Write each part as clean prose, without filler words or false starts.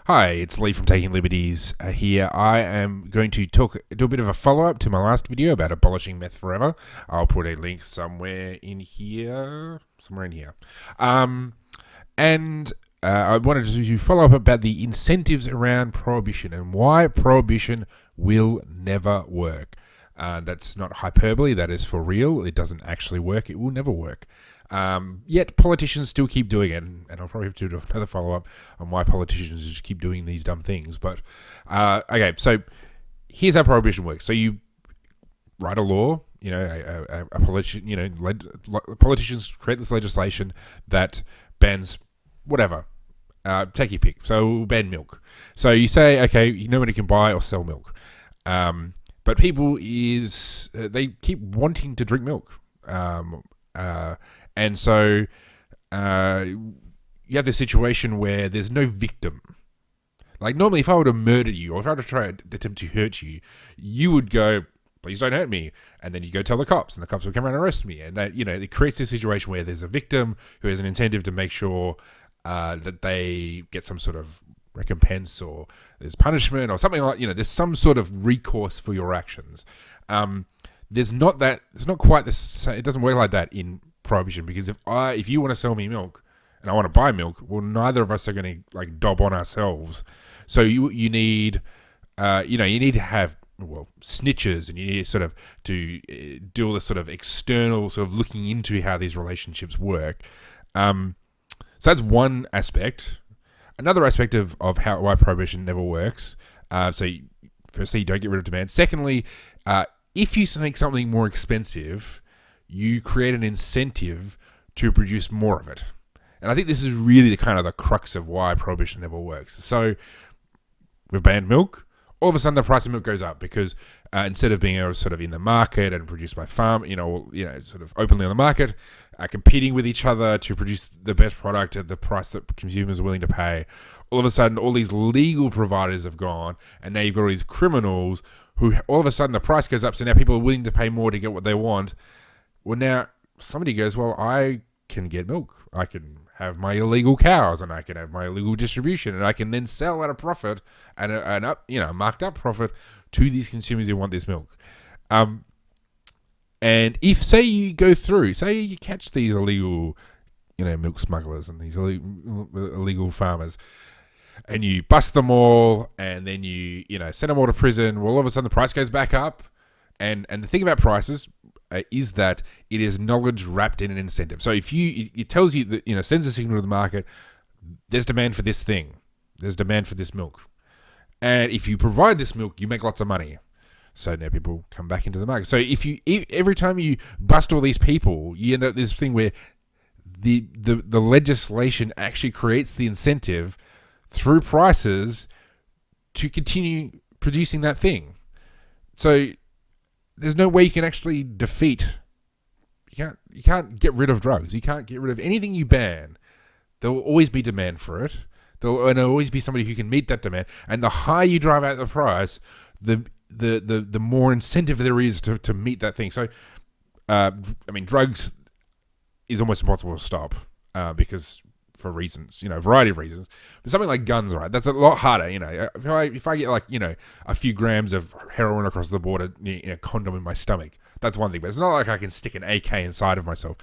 Hi, it's Lee from Taking Liberties here. I am going to do a bit of a follow-up to my last video about abolishing meth forever. I'll put a link somewhere in here. And I wanted to follow up about the incentives around prohibition and why prohibition will never work. That's not hyperbole, that is for real. It doesn't actually work. It will never work. Yet politicians still keep doing it, and I'll probably have to do another follow-up on why politicians just keep doing these dumb things. But, okay, so here's how prohibition works. So you write a law, a politician, politicians create this legislation that bans whatever. Take your pick. So ban milk. So you say, okay, nobody can buy or sell milk. But people they keep wanting to drink milk. And so you have this situation where there's no victim. Like normally if I were to murder you or if I were to try to attempt to hurt you, you would go, please don't hurt me. And then you go tell the cops and the cops will come around and arrest me. And that, it creates this situation where there's a victim who has an incentive to make sure that they get some sort of recompense or there's punishment or something like, there's some sort of recourse for your actions. It's not quite this. It doesn't work like that in prohibition, because if you want to sell me milk and I want to buy milk, well, neither of us are going to dob on ourselves. So you need you need to have snitches, and you need sort of to do all this sort of external sort of looking into how these relationships work. So that's one aspect. Another aspect of why prohibition never works. Firstly, you don't get rid of demand. Secondly, if you make something more expensive, you create an incentive to produce more of it. And I think this is really the crux of why prohibition never works. So we've banned milk. All of a sudden the price of milk goes up because instead of being able to sort of in the market and produce by farm, sort of openly on the market, competing with each other to produce the best product at the price that consumers are willing to pay, all of a sudden all these legal providers have gone, and now you've got all these criminals who all of a sudden the price goes up, so now people are willing to pay more to get what they want. Well, now somebody goes, well, I can get milk. I can have my illegal cows, and I can have my illegal distribution, and I can then sell at a profit and a marked up profit to these consumers who want this milk. And if, say you catch these illegal, milk smugglers and these illegal farmers, and you bust them all, and then you send them all to prison, well, all of a sudden the price goes back up. And the thing about prices is that it is knowledge wrapped in an incentive. So if it tells you that, sends a signal to the market, there's demand for this thing, there's demand for this milk, and if you provide this milk, you make lots of money. So now people come back into the market. So every time you bust all these people, you end up this thing where the legislation actually creates the incentive through prices to continue producing that thing. So there's no way you can actually defeat. You can't get rid of drugs. You can't get rid of anything you ban. There will always be demand for it. There'll always be somebody who can meet that demand. And the higher you drive out the price, the more incentive there is to meet that thing. So, drugs is almost impossible to stop because for reasons, a variety of reasons. But something like guns, right? That's a lot harder. If I get a few grams of heroin across the border, a condom in my stomach, that's one thing. But it's not like I can stick an AK inside of myself.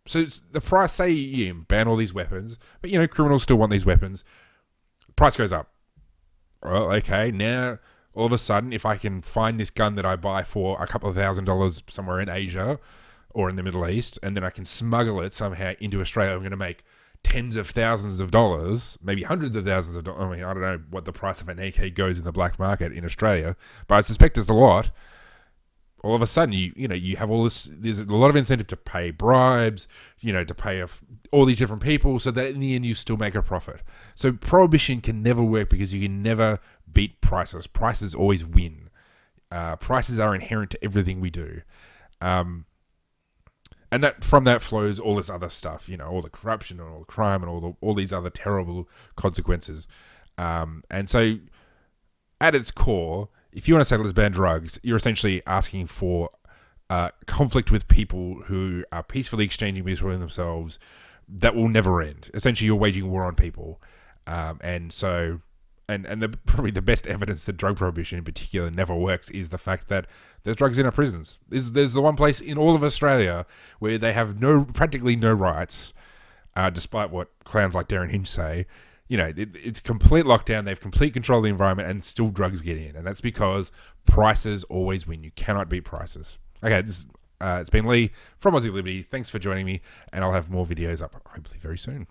So the price, say you ban all these weapons, but criminals still want these weapons. Price goes up. Well, okay, now all of a sudden, if I can find this gun that I buy for a couple of $1,000s somewhere in Asia or in the Middle East, and then I can smuggle it somehow into Australia, I'm going to make tens of thousands of dollars, maybe hundreds of thousands of dollars. I don't know what the price of an AK goes in the black market in Australia, but I suspect it's a lot. All of a sudden, you have all this. There's a lot of incentive to pay bribes, to pay all these different people, so that in the end you still make a profit. So prohibition can never work because you can never beat prices. Prices always win. Prices are inherent to everything we do. And from that flows all this other stuff, all the corruption and all the crime and all these other terrible consequences. And so, at its core, if you want to say let's ban drugs, you're essentially asking for conflict with people who are peacefully exchanging between themselves that will never end. Essentially, you're waging war on people. And so and probably the best evidence that drug prohibition in particular never works is the fact that there's drugs in our prisons. There's the one place in all of Australia where they have practically no rights, despite what clowns like Darren Hinch say. It's complete lockdown. They have complete control of the environment, and still drugs get in, and that's because prices always win. You cannot beat prices. Okay, it's been Lee from Aussie Liberty. Thanks for joining me, and I'll have more videos up hopefully very soon.